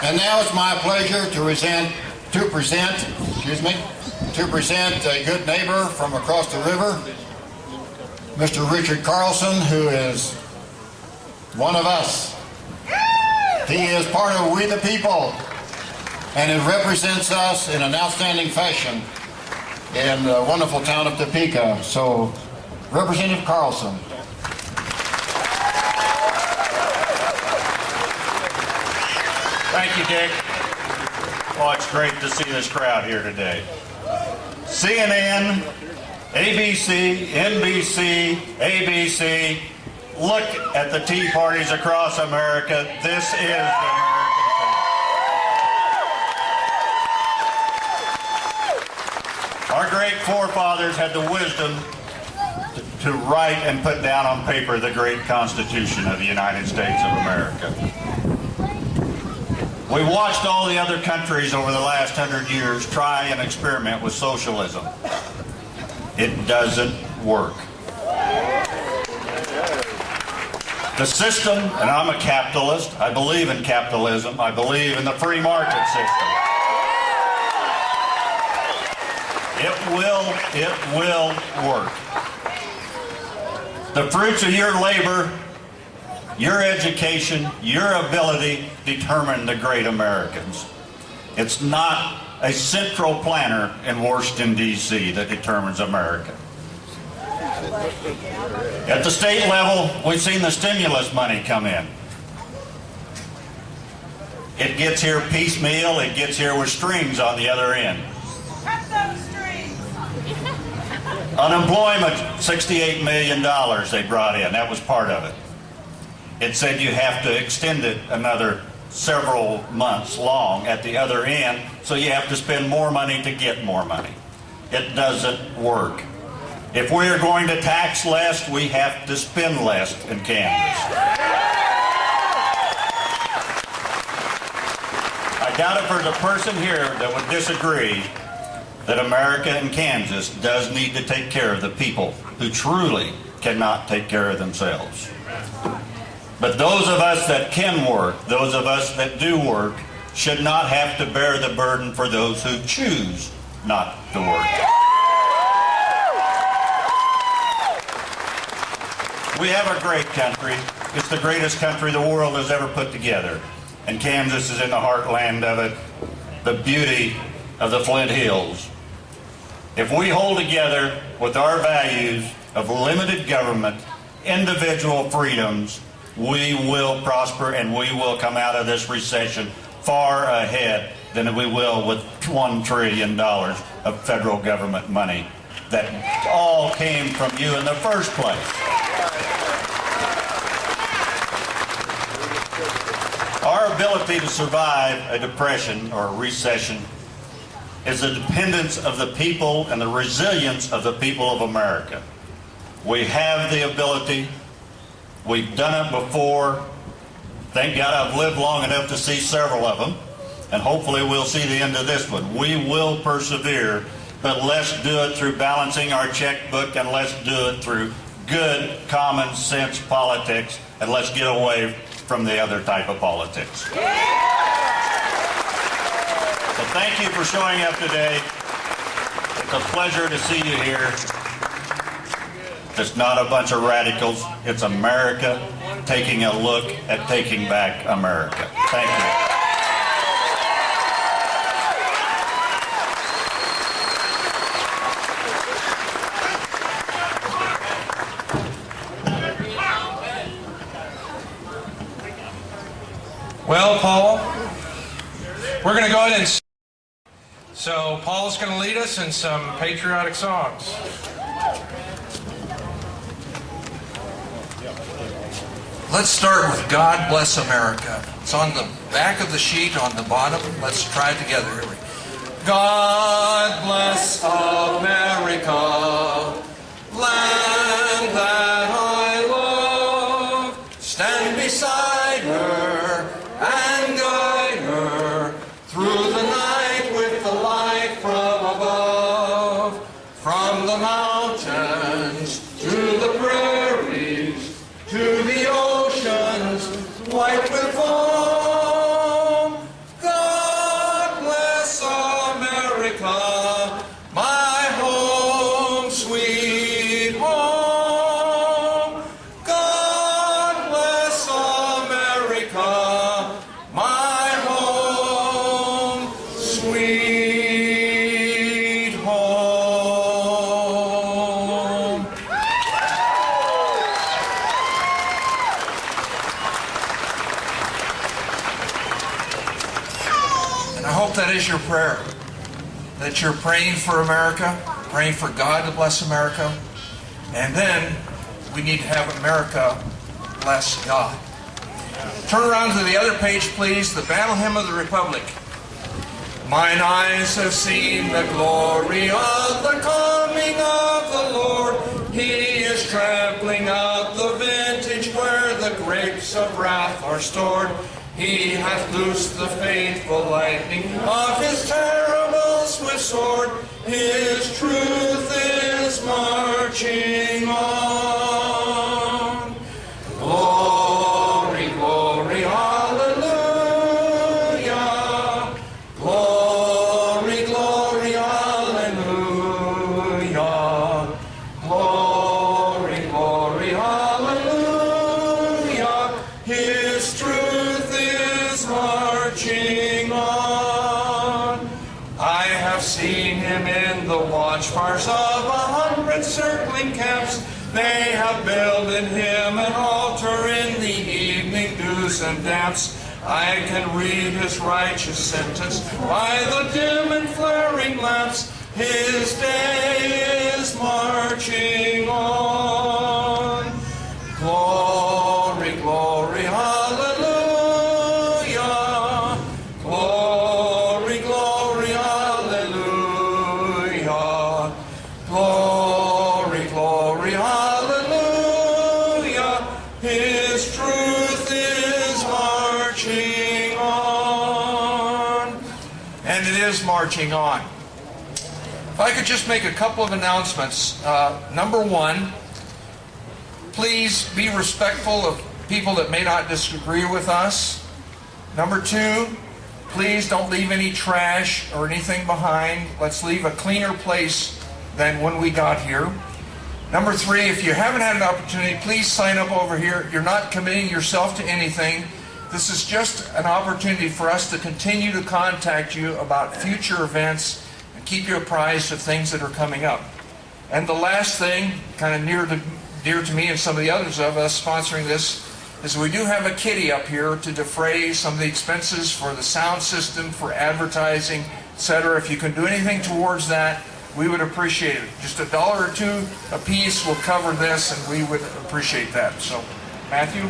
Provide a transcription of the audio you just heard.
And now it's my pleasure to present a good neighbor from across the river, Mr. Richard Carlson, who is one of us. He is part of We the People, and it represents us in an outstanding fashion in the wonderful town of Topeka. So, Representative Carlson. Thank you, Dick. Oh, it's great to see this crowd here today. CNN, ABC, NBC, ABC, look at the tea parties across America. This is the American thing. Our great forefathers had the wisdom to write and put down on paper the great Constitution of the United States of America. We watched all the other countries over the last 100 years try and experiment with socialism. It doesn't work. The system, and I'm a capitalist, I believe in capitalism, I believe in the free market system. It will work. The fruits of your labor, your education, your ability determine the great Americans. It's not a central planner in Washington, D.C. that determines America. At the state level, we've seen the stimulus money come in. It gets here piecemeal, it gets here with strings on the other end. Cut those strings. Unemployment, $68 million they brought in. That was part of it. It said you have to extend it another several months long at the other end, so you have to spend more money to get more money. It doesn't work. If we are going to tax less, we have to spend less in Kansas. I doubt if there's a person here that would disagree that America and Kansas does need to take care of the people who truly cannot take care of themselves. But those of us that can work, those of us that do work, should not have to bear the burden for those who choose not to work. We have a great country. It's the greatest country the world has ever put together. And Kansas is in the heartland of it, the beauty of the Flint Hills. If we hold together with our values of limited government, individual freedoms, we will prosper and we will come out of this recession far ahead than we will with $1 trillion of federal government money that all came from you in the first place. Our ability to survive a depression or a recession is the dependence of the people and the resilience of the people of America. We have the ability. We've done it before. Thank God I've lived long enough to see several of them, and hopefully we'll see the end of this one. We will persevere, but let's do it through balancing our checkbook, and let's do it through good common sense politics, and let's get away from the other type of politics. So thank you for showing up today. It's a pleasure to see you here. It's not a bunch of radicals. It's America taking a look at taking back America. Thank you. Well, Paul, we're going to go ahead and... So Paul's going to lead us in some patriotic songs. Let's start with God Bless America. It's on the back of the sheet on the bottom. Let's try it together. Here we go. God bless America, land that I love. Stand beside her and guide her through the night with the light from above. From the mountains to the prairies, to the oceans white with foam. that is your prayer. That you're praying for America, praying for God to bless America. And then we need to have America bless God. Turn around to the other page, please. The Battle Hymn of the Republic. Mine eyes have seen the glory of the coming of the Lord. He is trampling out the vintage where the grapes of wrath are stored. He hath loosed the faithful lightning of his terrible swift sword. His truth is marching on. Glory, glory, hallelujah. Glory, glory, hallelujah. Glory, glory, hallelujah. His truth is marching on. I have seen him in the watchfires of 100 circling camps. They have builded him an altar in the evening dews and damps. I can read his righteous sentence by the dim and flaring lamps. His day is marching on. Glory, glory, hallelujah. Glory, glory, hallelujah. Glory, glory, hallelujah. His truth is marching on. And it is marching on. If I could just make a couple of announcements. Number one, please be respectful of people that may not disagree with us. Number two, please don't leave any trash or anything behind. Let's leave a cleaner place than when we got here. Number three, if you haven't had an opportunity, please sign up over here. You're not committing yourself to anything. This is just an opportunity for us to continue to contact you about future events and keep you apprised of things that are coming up. And the last thing, kind of dear to me and some of the others of us sponsoring this, is we do have a kitty up here to defray some of the expenses for the sound system, for advertising, etc. If you can do anything towards that, we would appreciate it. Just $1 or $2 a piece will cover this, and we would appreciate that. So, Matthew?